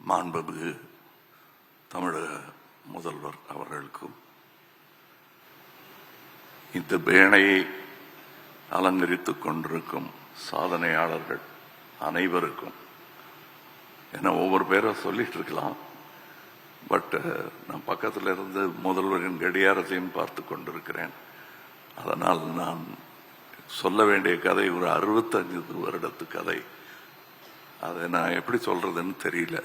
மாண்புமிகு தமிழக முதல்வர் அவர்களுக்கும் இந்த பேணையை அலங்கரித்துக் கொண்டிருக்கும் சாதனையாளர்கள் அனைவருக்கும், என்ன ஒவ்வொரு பேரை சொல்லிட்டு இருக்கலாம், பட் நான் பக்கத்தில் இருந்து முதல்வரின் கடியாரத்தையும் பார்த்து கொண்டிருக்கிறேன். அதனால் நான் சொல்ல வேண்டிய கதை ஒரு 65 வருடத்து கதை. அதை நான் எப்படி சொல்றதுன்னு தெரியல.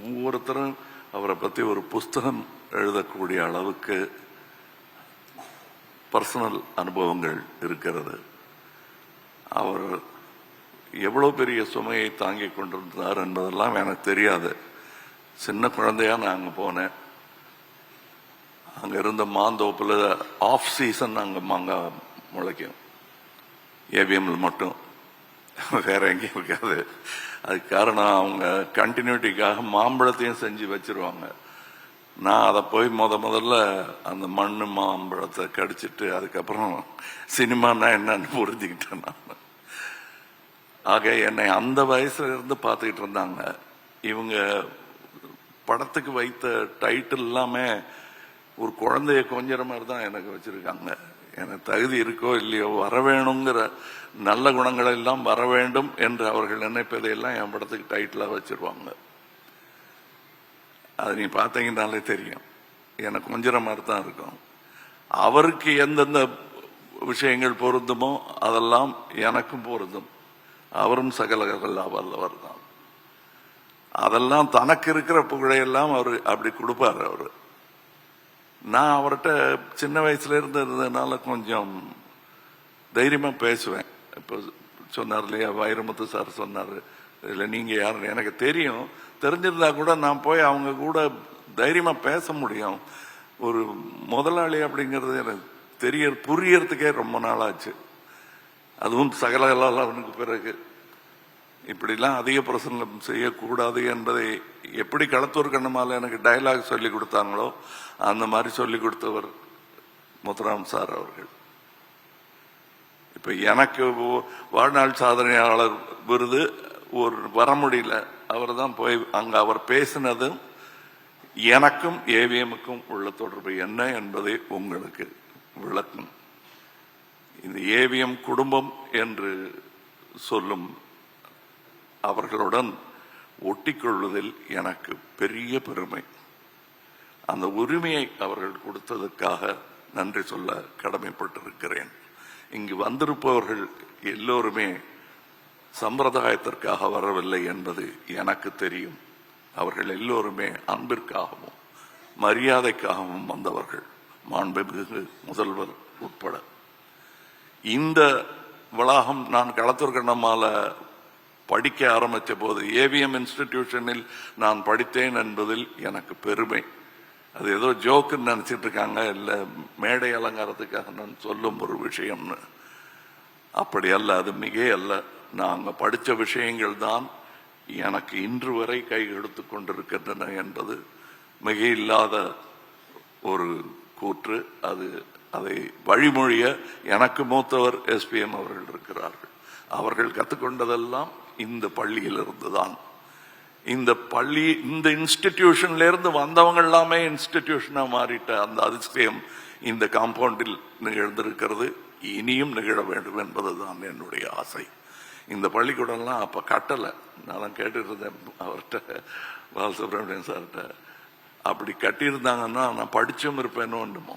ஒவ்வொருத்தரும் அவரை பற்றி ஒரு புஸ்தகம் எழுதக்கூடிய அளவுக்கு பர்சனல் அனுபவங்கள் இருக்கிறது. அவர் எவ்வளவு பெரிய சுமையை தாங்கிக் கொண்டிருந்தார் என்பதெல்லாம் எனக்கு தெரியாது. சின்ன குழந்தையா நான் அங்கே போனேன். அங்கே இருந்த மாந்தோப்பில் ஆஃப் சீசன் அங்கே மாங்காய் முளைக்கும், ஏவிஎம்ல மட்டும், வேற எங்கேயும் இருக்காது. அதுக்கு காரணம் அவங்க கண்டினியூட்டிக்காக மாம்பழத்தையும் செஞ்சு வச்சிருவாங்க. நான் அதை போய் முதல்ல அந்த மண்ணு மாம்பழத்தை கடிச்சிட்டு அதுக்கப்புறம் சினிமானா என்னன்னு புரிஞ்சுக்கிட்டேன் நான். ஆக என்னை அந்த வயசுல இருந்து பார்த்துக்கிட்டு இருந்தாங்க. இவங்க படத்துக்கு வைத்த டைட்டில் எல்லாமே ஒரு குழந்தைய கொஞ்சற மாதிரி தான் எனக்கு வச்சிருக்காங்க. எனக்கு தகுதி இருக்கோ இல்லையோ, வர வேணுங்கிற நல்ல குணங்கள் எல்லாம் வர வேண்டும் என்று அவர்கள் நினைப்பதையெல்லாம் என் படத்துக்கு டைட்டிலா வச்சிருவாங்க. அது நீ பார்த்தீங்கன்னாலே தெரியும், எனக்கு கொஞ்சற மாதிரி தான் இருக்கும். அவருக்கு எந்தெந்த விஷயங்கள் பொருந்துமோ அதெல்லாம் எனக்கும் பொருந்தும். அவரும் சகலகல்லா வல்லவர் தான். அதெல்லாம் தனக்கு இருக்கிற புகழையெல்லாம் அவர் அப்படி கொடுப்பார். அவரு நான் அவர்கிட்ட சின்ன வயசுல இருந்து இருந்ததுனால கொஞ்சம் தைரியமா பேசுவேன். இப்போ சொன்னார் இல்லையா, வைரமுத்து சார் சொன்னார், இல்லை நீங்க யாருன்னு எனக்கு தெரியும், தெரிஞ்சிருந்தா கூட நான் போய் அவங்க கூட தைரியமா பேச முடியும். ஒரு முதலாளி அப்படிங்கிறது எனக்கு புரியறதுக்கே ரொம்ப நாள் ஆச்சு. அதுவும் சகலகலாவுக்கு பிறகு இப்படிலாம் அதிக பிரசங்கம் செய்யக்கூடாது என்பதை எப்படி களத்தூர் கண்ணமால எனக்கு டயலாக் சொல்லி கொடுத்தாங்களோ அந்த மாதிரி சொல்லி கொடுத்தவர் முத்துராம் சார் அவர்கள். இப்ப எனக்கு வாழ்நாள் சாதனையாளர் விருது ஒரு வர முடியல. அவர் தான் போய் அங்க அவர் பேசினதும் எனக்கும் ஏவிஎம்முக்கும் உள்ள தொடர்பு என்ன என்பதை உங்களுக்கு விளக்கும். இந்த ஏவிஎம் குடும்பம் என்று சொல்லும் அவர்களுடன் ஒட்டிக்கொள்வதில் எனக்கு பெரிய பெருமை. அந்த உரிமையை அவர்கள் கொடுத்ததற்காக நன்றி சொல்ல கடமைப்பட்டிருக்கிறேன். இங்கு வந்திருப்பவர்கள் எல்லோருமே சம்பிரதாயத்திற்காக வரவில்லை என்பது எனக்கு தெரியும். அவர்கள் எல்லோருமே அன்பிற்காகவும் மரியாதைக்காகவும் வந்தவர்கள், மாண்புமிகு முதல்வர் உட்பட. இந்த வளாகம் நான் களத்தூர் கண்ணம்மால படிக்க ஆரம்பித்த போது ஏவிஎம் இன்ஸ்டிடியூஷனில் நான் படித்தேன் என்பதில் எனக்கு பெருமை. அது ஏதோ ஜோக்குன்னு நினைச்சிட்டு இருக்காங்க, இல்ல மேடை அலங்காரத்துக்காக நான் சொல்லும் ஒரு விஷயம்னு. அப்படி அல்ல, அது மிக அல்ல. நாங்க படித்த விஷயங்கள் தான் எனக்கு இன்று வரை கை எடுத்து கொண்டிருக்கின்றன என்பது மிக இல்லாத ஒரு கூற்று. அதை வழிமொழிய எனக்கு மூத்தவர் எஸ்பிஎம் அவர்கள் இருக்கிறார்கள். அவர்கள் கற்றுக்கொண்டதெல்லாம் இந்த பள்ளியில் இருந்துதான். இந்த பள்ளி, இந்த இன்ஸ்டிடியூஷன்ல இருந்து வந்தவங்க எல்லாமே இன்ஸ்டிடியூஷனா மாறிட்ட அந்த அதிசயம் இந்த காம்பவுண்டில் நிகழ்ந்திருக்கிறது. இனியும் நிகழ வேண்டும் என்பதுதான் என்னுடைய ஆசை. இந்த பள்ளிக்கூடம்லாம் அப்ப கட்டல. நான் கேட்டுட்டு இருந்தேன் அவர்கிட்ட, பாலசுப்ரமணியன் சார்கிட்ட. அப்படி கட்டியிருந்தாங்கன்னா நான் படிச்சும் இருப்பேன்னு ஒன்றுமோ.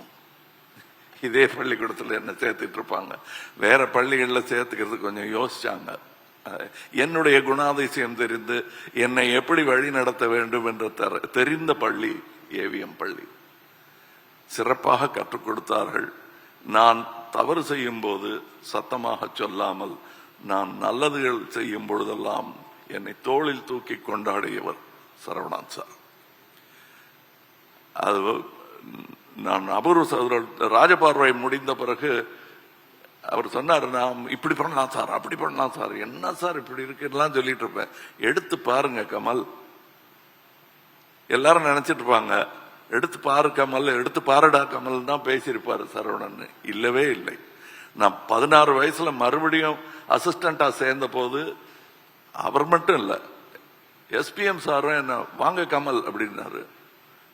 இதே பள்ளிக்கூடத்தில் என்ன சேர்த்துட்டு இருப்பாங்க. வேற பள்ளிகள்ல சேர்த்துக்கிறது கொஞ்சம் யோசிச்சாங்க. என்னுடைய குணாதிசயம் தெரிந்து என்னை எப்படி வழி நடத்த வேண்டும் என்று தெரிந்த பள்ளி ஏவிஎம் பள்ளி. சிறப்பாக கற்றுக் கொடுத்தார்கள். நான் தவறு செய்யும் போது சத்தமாக சொல்லாமல், நான் நல்லதுகள் செய்யும் பொழுதெல்லாம் என்னை தோளில் தூக்கி கொண்டாடியவர் சரவணன் சார். அது நான் அபூர்வ சகோதரர் ராஜபார்வை முடிந்த பிறகு அவர் சொன்னார், நான் இப்படி பண்ணலாம் சார், அப்படி பண்ணலாம் சார், என்ன சார் இப்படி இருக்குலாம் சொல்லிட்டு இருப்பேன். எடுத்து பாருங்க கமல். எல்லாரும் நினைச்சிட்டு இருப்பாங்க எடுத்து பாரு கமல், எடுத்து பாருடா கமல் தான் பேசியிருப்பாரு சரவணன். இல்லவே இல்லை. நான் 16 வயசுல மறுபடியும் அசிஸ்டண்டா சேர்ந்த போது அவர் மட்டும் இல்ல, எஸ்பிஎம் சாரும் என்ன வாங்க கமல் அப்படின்னாரு.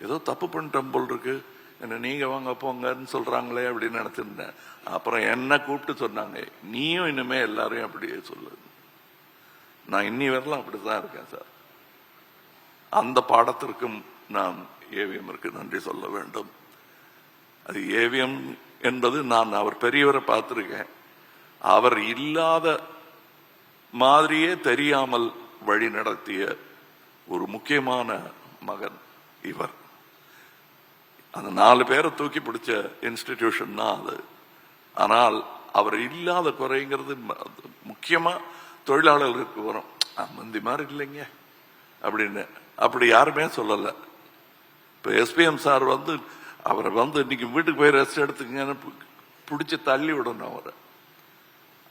ஏதோ தப்பு பண்ணிட்டோம் போல் இருக்கு, என்ன நீங்க வாங்க போங்கன்னு சொல்றாங்களே அப்படின்னு நினைச்சிருந்தேன். அப்புறம் என்ன கூப்பிட்டு சொன்னாங்க, நீயும் இனிமே எல்லாரையும் அப்படியே சொல்லு. நான் இன்னி வரலாம் அப்படிதான் இருக்கேன் சார். அந்த பாடத்திற்கும் நான் ஏவிஎம் இருக்கு நன்றி சொல்ல வேண்டும். அது ஏவிஎம் என்பது நான் அவர் பெரியவரை பார்த்திருக்கேன். அவர் இல்லாத மாதிரியே தெரியாமல் வழி நடத்திய ஒரு முக்கியமான மகன் இவர். அந்த 4 பேரை தூக்கி பிடிச்ச இன்ஸ்டிடியூஷன் தான் அது. ஆனால் அவர் இல்லாத குறைங்கிறது முக்கியமா தொழிலாளர்களுக்கு வரும். முந்தி மாதிரி இல்லைங்க அப்படின்னு அப்படி யாருமே சொல்லல. இப்ப எஸ்பிஎம் சார் அவரை இன்னைக்கு வீட்டுக்கு போய் ரெஸ்ட் எடுத்துக்கங்கன்னு பிடிச்சி தள்ளி விடணும். அவரை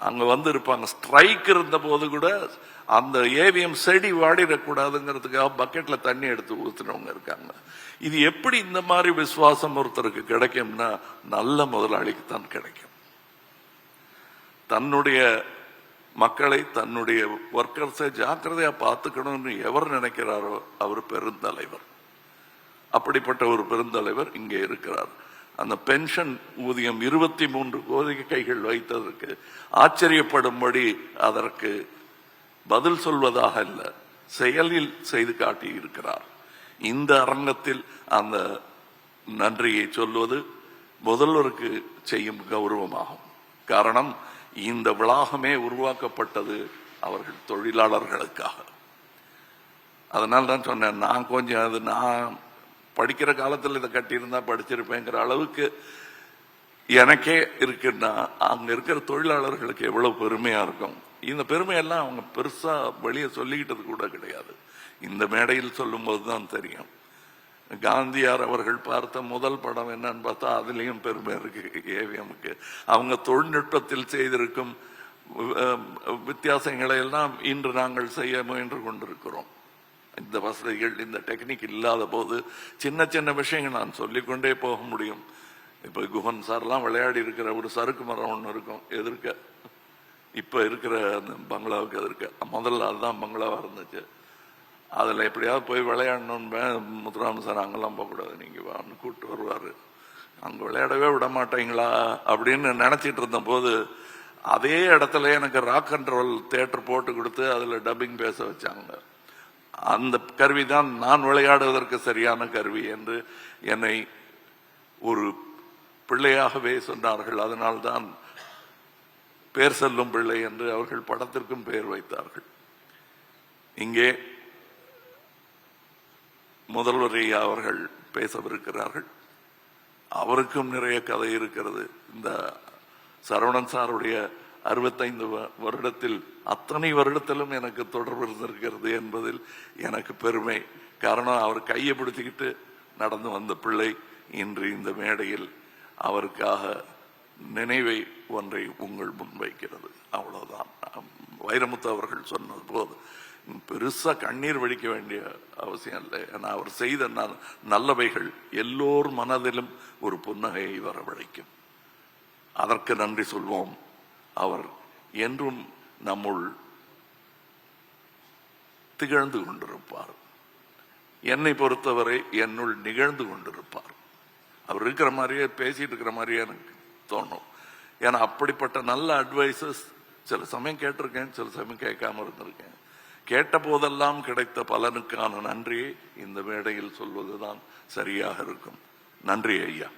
அங்க இருப்பாங்க. ஸ்ட்ரைக் இருந்த போது கூட அந்த ஏவிஎம் செடி வாடிடக்கூடாதுங்கிறதுக்காக பக்கெட்ல தண்ணி எடுத்து ஊத்துனவங்க இருக்காங்க. இது எப்படி இந்த மாதிரி விசுவாசம் ஒருத்தருக்கு கிடைக்கும்னா நல்ல முதலாளிக்கு தான் கிடைக்கும். தன்னுடைய மக்களை தன்னுடைய ஒர்க்கர்ஸை ஜாக்கிரதையா பார்த்துக்கணும்னு எவர் நினைக்கிறாரோ அவர் பெருந்தலைவர். அப்படிப்பட்ட ஒரு பெருந்தலைவர் இங்கே இருக்கிறார். அந்த பென்ஷன் ஊதியம் 23 கோரிக்கைகள் வைத்ததற்கு ஆச்சரியப்படும்படி அதற்கு பதில் சொல்வதாக அல்ல, செயலில் செய்து காட்டி இருக்கிறார். இந்த அரங்கத்தில் அந்த நன்றியை சொல்வது முதல்வருக்கு செய்யும் கௌரவமாகும். காரணம், இந்த வளாகமே உருவாக்கப்பட்டது அவர்கள் தொழிலாளர்களுக்காக. அதனால தான் சொன்னேன், நான் கொஞ்சம் நான் படிக்கிற காலத்தில் இதை கட்டியிருந்தா படிச்சிருப்பேங்கிற அளவுக்கு எனக்கே இருக்குன்னா அங்க இருக்கிற தொழிலாளர்களுக்கு எவ்வளவு பெருமையா இருக்கும். இந்த பெருமையெல்லாம் அவங்க பெருசா வெளியே சொல்லிக்கிட்டது கூட கிடையாது. இந்த மேடையில் சொல்லும் போதுதான் தெரியும். காந்தியார் அவர்கள் பார்த்த முதல் படம் என்னன்னு பார்த்தா அதுலயும் பெருமை இருக்கு ஏவிஎம்க்கு. அவங்க தொழில்நுட்பத்தில் செய்திருக்கும் வித்தியாசங்களை எல்லாம் இன்று நாங்கள் செய்ய முயன்று கொண்டிருக்கிறோம். இந்த வசதிகள், இந்த டெக்னிக் இல்லாத போது சின்ன சின்ன விஷயங்கள் நான் சொல்லிக்கொண்டே போக முடியும். இப்ப குஹன் சார்லாம் விளையாடி இருக்கிற ஒரு சறுக்கு மரம் ஒன்று இருக்கும் எதிர்க்க, இப்ப இருக்கிற அந்த பங்களாவுக்கு எதிர்க்க. முதல்ல அதுதான் பங்களாவா இருந்துச்சு. அதுல எப்படியாவது போய் விளையாடணும்னு முத்துராமன் சார் அங்கெல்லாம் போகக்கூடாது, நீங்க வான்னு கூப்பிட்டு வருவாரு. அங்க விளையாடவே விட மாட்டீங்களா அப்படின்னு நினைச்சிட்டு இருந்த போது அதே இடத்துல எனக்கு ராக் அண்ட் ரோல் தியேட்டர் போட்டு கொடுத்து அதுல டப்பிங் பேச வச்சாங்க. அந்த கருவிதான் நான் விளையாடுவதற்கு சரியான கருவி என்று என்னை ஒரு பிள்ளையாகவே சொன்னார்கள். அதனால்தான் பேர் செல்லும் பிள்ளை என்று அவர்கள் படத்திற்கும் பெயர் வைத்தார்கள். இங்கே முதல்வர் ஐயா அவர்கள் பேசவிருக்கிறார்கள். அவருக்கும் நிறைய கதை இருக்கிறது. இந்த சரவணன் சாருடைய 65 வருடத்தில் அத்தனை வருடத்திலும் எனக்கு தொடர்பு இருந்திருக்கிறது என்பதில் எனக்கு பெருமை. காரணம், அவர் கையை பிடிச்சுக்கிட்டு நடந்து வந்த பிள்ளை இன்று இந்த மேடையில் அவருக்காக நினைவை ஒன்றை உங்கள் முன்வைக்கிறது. அவ்வளவுதான். வைரமுத்து அவர்கள் சொன்னது போது பெருசா கண்ணீர் வடிக்க வேண்டிய அவசியம் இல்லை. ஏன்னா அவர் செய்த நல்லவைகள் எல்லோர் மனதிலும் ஒரு புன்னகையை வரவழைக்கும். அதற்கு நன்றி சொல்வோம். அவர் என்றும் நம்முள் திகழ்ந்து கொண்டிருப்பார். என்னை பொறுத்தவரை என்னுள் நிகழ்ந்து கொண்டிருப்பார். அவர் இருக்கிற மாதிரியே பேசிட்டு இருக்கிற மாதிரியே எனக்கு தோணும். ஏன்னா அப்படிப்பட்ட நல்ல அட்வைசஸ் சில சமயம் கேட்டிருக்கேன், சில சமயம் கேட்காம இருந்திருக்கேன். கேட்ட போதெல்லாம் கிடைத்த பலனுக்கான நன்றியை இந்த மேடையில் சொல்வதுதான் சரியாக இருக்கும். நன்றி ஐயா.